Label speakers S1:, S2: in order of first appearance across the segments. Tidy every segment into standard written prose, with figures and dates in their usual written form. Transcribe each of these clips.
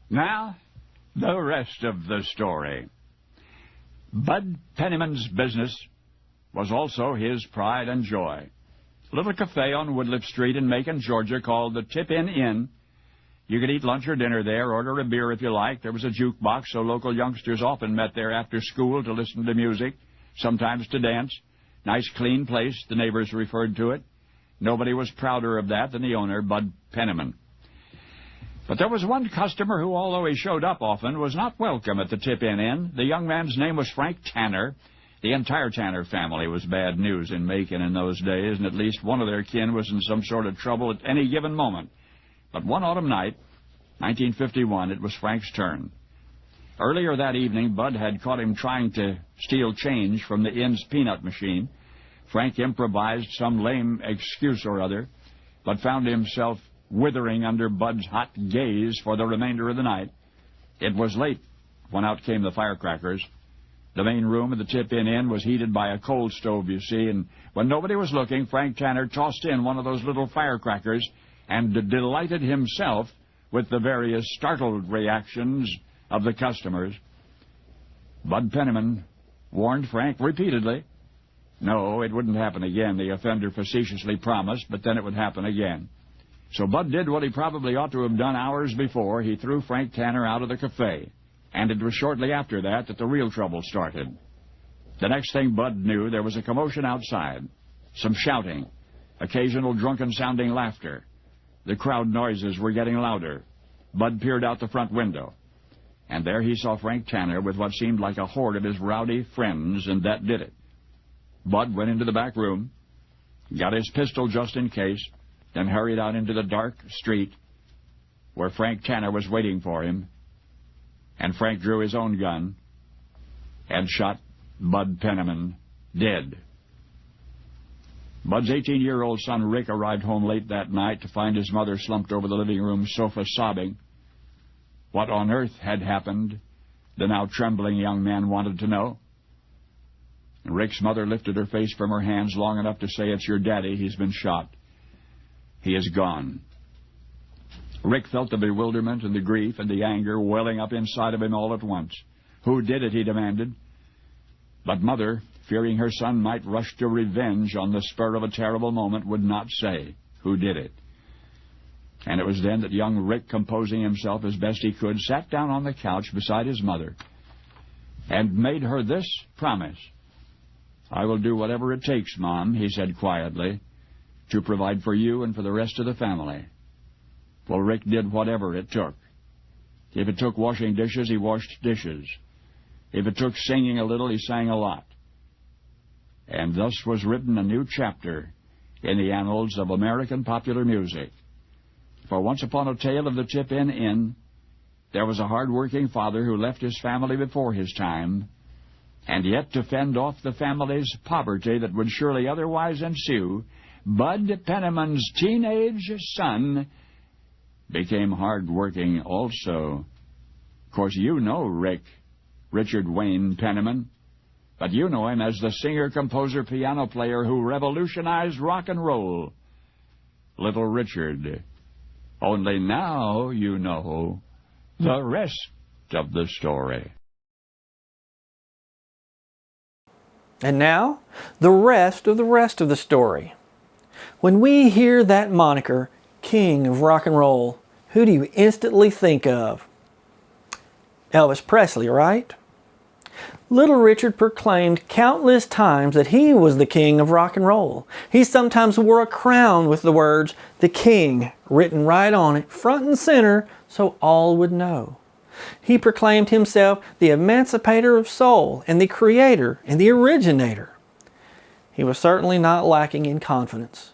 S1: Now, the rest of the story. Bud Pennyman's business was also his pride and joy. A little cafe on Woodliff Street in Macon, Georgia, called the Tip-In Inn. You could eat lunch or dinner there, order a beer if you liked. There was a jukebox, so local youngsters often met there after school to listen to music, sometimes to dance. Nice, clean place, the neighbors referred to it. Nobody was prouder of that than the owner, Bud Pennyman. But there was one customer who, although he showed up often, was not welcome at the Tip-In Inn. The young man's name was Frank Tanner. The entire Tanner family was bad news in Macon in those days, and at least one of their kin was in some sort of trouble at any given moment. But one autumn night, 1951, it was Frank's turn. Earlier that evening, Bud had caught him trying to steal change from the inn's peanut machine. Frank improvised some lame excuse or other, but found himself withering under Bud's hot gaze for the remainder of the night. It was late when out came the firecrackers. The main room of the Tip-In Inn was heated by a coal stove, you see, and when nobody was looking, Frank Tanner tossed in one of those little firecrackers and delighted himself with the various startled reactions of the customers. Bud Pennyman warned Frank repeatedly. No, it wouldn't happen again, the offender facetiously promised, but then it would happen again. So Bud did what he probably ought to have done hours before. He threw Frank Tanner out of the cafe. And it was shortly after that the real trouble started. The next thing Bud knew, there was a commotion outside. Some shouting, occasional drunken-sounding laughter. The crowd noises were getting louder. Bud peered out the front window. And there he saw Frank Tanner with what seemed like a horde of his rowdy friends, and that did it. Bud went into the back room, got his pistol just in case, then hurried out into the dark street where Frank Tanner was waiting for him. And Frank drew his own gun and shot Bud Pennyman dead. Bud's 18-year-old son Rick arrived home late that night to find his mother slumped over the living room sofa sobbing. What on earth had happened, the now trembling young man wanted to know. Rick's mother lifted her face from her hands long enough to say, "It's your daddy. He's been shot. He is gone." Rick felt the bewilderment and the grief and the anger welling up inside of him all at once. Who did it, he demanded. But Mother, fearing her son might rush to revenge on the spur of a terrible moment, would not say who did it. And it was then that young Rick, composing himself as best he could, sat down on the couch beside his mother and made her this promise. "I will do whatever it takes, Mom," he said quietly, "to provide for you and for the rest of the family." Well, Rick did whatever it took. If it took washing dishes, he washed dishes. If it took singing a little, he sang a lot. And thus was written a new chapter in the annals of American popular music. For once upon a tale of the Tip-In Inn, there was a hard-working father who left his family before his time, and yet to fend off the family's poverty that would surely otherwise ensue, Bud Pennyman's teenage son became hard-working also. Of course, you know Rick, Richard Wayne Pennyman, but you know him as the singer, composer, piano player who revolutionized rock and roll. Little Richard. Only now you know the rest of the story.
S2: And now, the rest of the story. When we hear that moniker, King of Rock and Roll, who do you instantly think of? Elvis Presley, right? Little Richard proclaimed countless times that he was the king of rock and roll. He sometimes wore a crown with the words, "The King," written right on it, front and center, so all would know. He proclaimed himself the emancipator of soul and the creator and the originator. He was certainly not lacking in confidence.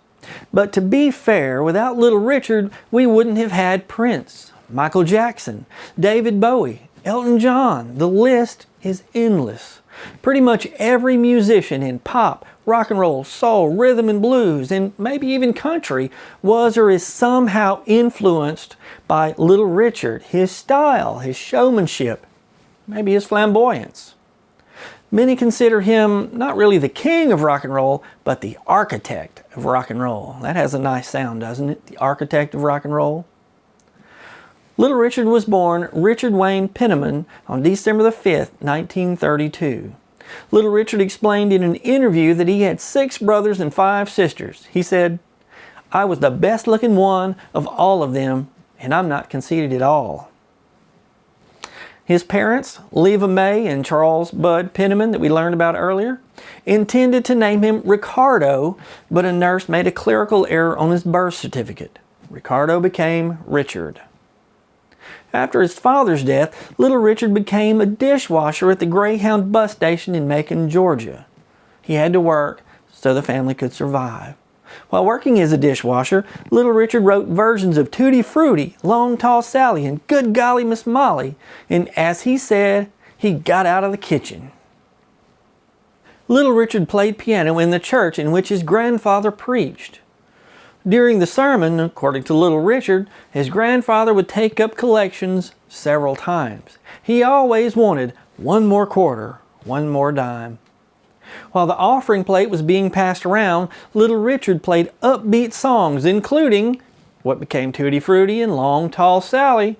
S2: But to be fair, without Little Richard, we wouldn't have had Prince, Michael Jackson, David Bowie, Elton John. The list is endless. Pretty much every musician in pop, rock and roll, soul, rhythm and blues, and maybe even country was or is somehow influenced by Little Richard, his style, his showmanship, maybe his flamboyance. Many consider him not really the king of rock and roll, but the architect of rock and roll. That has a nice sound, doesn't it? The architect of rock and roll. Little Richard was born Richard Wayne Pennyman on December the 5th, 1932. Little Richard explained in an interview that he had 6 brothers and 5 sisters. He said, "I was the best looking one of all of them, and I'm not conceited at all." His parents, Leva May and Charles Bud Pennyman that we learned about earlier, intended to name him Ricardo, but a nurse made a clerical error on his birth certificate. Ricardo became Richard. After his father's death, Little Richard became a dishwasher at the Greyhound bus station in Macon, Georgia. He had to work so the family could survive. While working as a dishwasher, Little Richard wrote versions of Tutti Frutti, Long Tall Sally, and Good Golly Miss Molly, and as he said, he got out of the kitchen. Little Richard played piano in the church in which his grandfather preached. During the sermon, according to Little Richard, his grandfather would take up collections several times. He always wanted one more quarter, one more dime. While the offering plate was being passed around, Little Richard played upbeat songs, including what became Tutti Frutti and Long Tall Sally,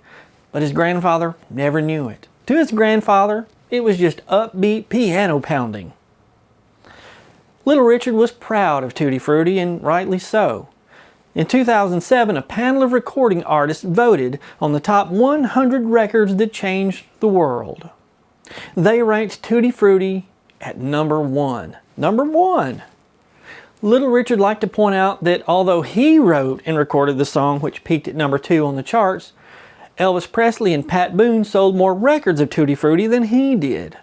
S2: but his grandfather never knew it. To his grandfather, it was just upbeat piano pounding. Little Richard was proud of Tutti Frutti, and rightly so. In 2007, a panel of recording artists voted on the top 100 records that changed the world. They ranked Tutti Frutti at number 1. Number 1! Little Richard liked to point out that although he wrote and recorded the song which peaked at number 2 on the charts, Elvis Presley and Pat Boone sold more records of Tutti Frutti than he did.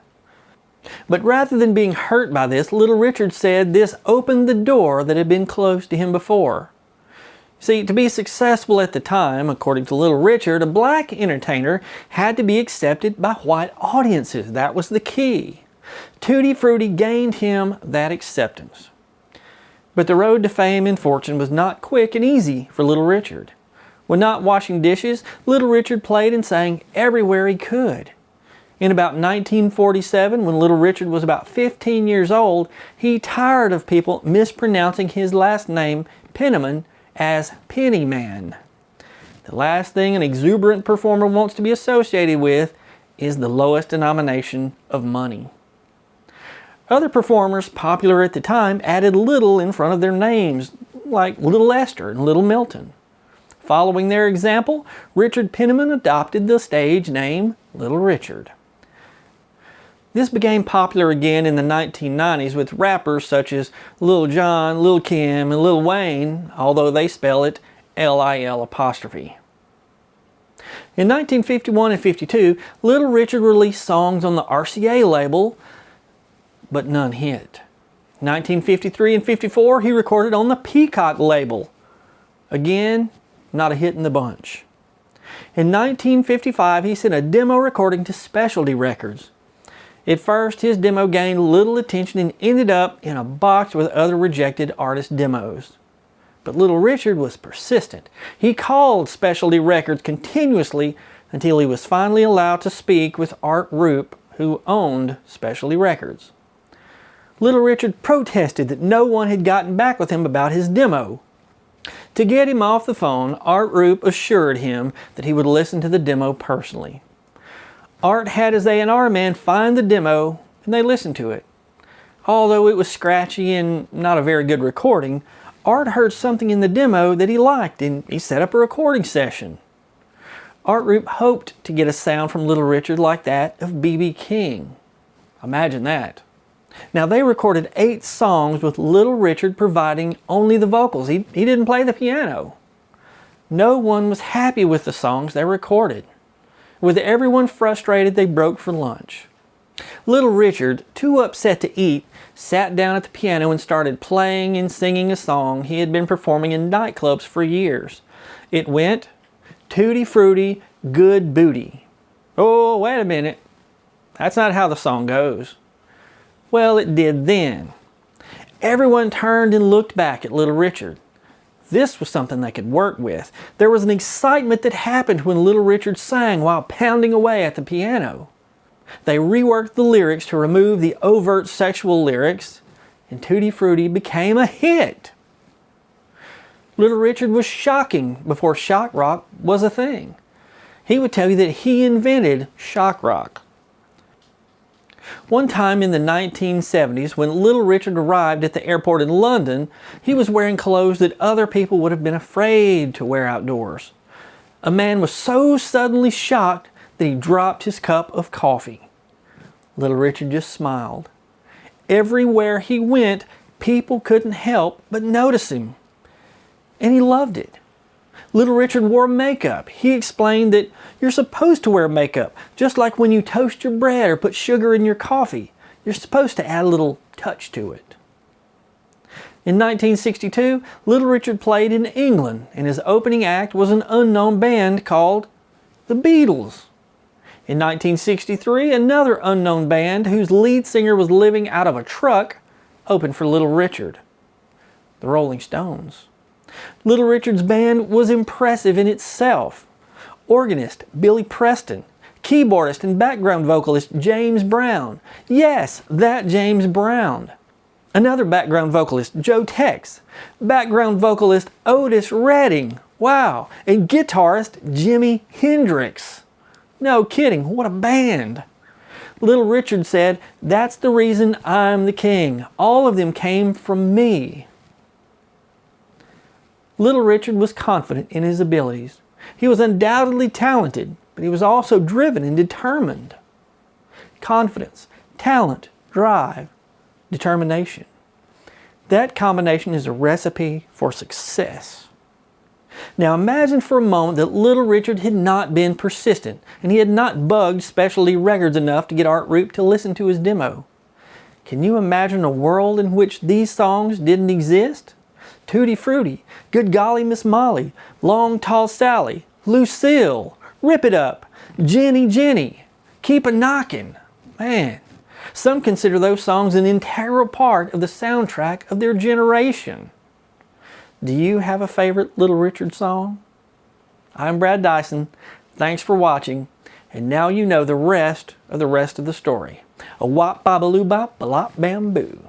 S2: But rather than being hurt by this, Little Richard said this opened the door that had been closed to him before. See, to be successful at the time, according to Little Richard, a black entertainer had to be accepted by white audiences. That was the key. Tutti Frutti gained him that acceptance. But the road to fame and fortune was not quick and easy for Little Richard. When not washing dishes, Little Richard played and sang everywhere he could. In about 1947, when Little Richard was about 15 years old, he tired of people mispronouncing his last name, Pennyman, as Pennyman. The last thing an exuberant performer wants to be associated with is the lowest denomination of money. Other performers popular at the time added little in front of their names, like Little Esther and Little Milton. Following their example, Richard Pennyman adopted the stage name Little Richard. This became popular again in the 1990s with rappers such as Lil Jon, Lil Kim, and Lil Wayne, although they spell it Lil'. In 1951 and 52, Little Richard released songs on the RCA label, but none hit. 1953 and 54, he recorded on the Peacock label. Again, not a hit in the bunch. In 1955, he sent a demo recording to Specialty Records. At first, his demo gained little attention and ended up in a box with other rejected artist demos. But Little Richard was persistent. He called Specialty Records continuously until he was finally allowed to speak with Art Rupe, who owned Specialty Records. Little Richard protested that no one had gotten back with him about his demo. To get him off the phone, Art Rupe assured him that he would listen to the demo personally. Art had his A&R man find the demo, and they listened to it. Although it was scratchy and not a very good recording, Art heard something in the demo that he liked, and he set up a recording session. Art Rupe hoped to get a sound from Little Richard like that of B.B. King. Imagine that. Now, they recorded 8 songs with Little Richard providing only the vocals. He didn't play the piano. No one was happy with the songs they recorded. With everyone frustrated, they broke for lunch. Little Richard, too upset to eat, sat down at the piano and started playing and singing a song he had been performing in nightclubs for years. It went, Tutti Frutti, Good Booty. Oh, wait a minute. That's not how the song goes. Well, it did then. Everyone turned and looked back at Little Richard. This was something they could work with. There was an excitement that happened when Little Richard sang while pounding away at the piano. They reworked the lyrics to remove the overt sexual lyrics, and Tutti Frutti became a hit. Little Richard was shocking before shock rock was a thing. he would tell you that he invented shock rock. One time in the 1970s, when Little Richard arrived at the airport in London, he was wearing clothes that other people would have been afraid to wear outdoors. A man was so suddenly shocked that he dropped his cup of coffee. Little Richard just smiled. Everywhere he went, people couldn't help but notice him. And he loved it. Little Richard wore makeup. He explained that you're supposed to wear makeup, just like when you toast your bread or put sugar in your coffee. You're supposed to add a little touch to it. In 1962, Little Richard played in England, and his opening act was an unknown band called the Beatles. In 1963, another unknown band whose lead singer was living out of a truck opened for Little Richard, the Rolling Stones. Little Richard's band was impressive in itself. Organist Billy Preston, keyboardist and background vocalist James Brown. Yes, that James Brown. Another background vocalist, Joe Tex. Background vocalist Otis Redding. Wow. And guitarist Jimi Hendrix. No kidding, what a band. Little Richard said, "That's the reason I'm the king. All of them came from me." Little Richard was confident in his abilities. He was undoubtedly talented, but he was also driven and determined. Confidence, talent, drive, determination. That combination is a recipe for success. Now imagine for a moment that Little Richard had not been persistent and he had not bugged Specialty Records enough to get Art Roop to listen to his demo. Can you imagine a world in which these songs didn't exist? Tutti Frutti, Good Golly Miss Molly, Long Tall Sally, Lucille, Rip It Up, Jenny Jenny, Keep a Knockin'. Man, some consider those songs an integral part of the soundtrack of their generation. Do you have a favorite Little Richard song? I'm Brad Dison. Thanks for watching. And now you know the rest of the story. A wop babaloo bop balop bamboo.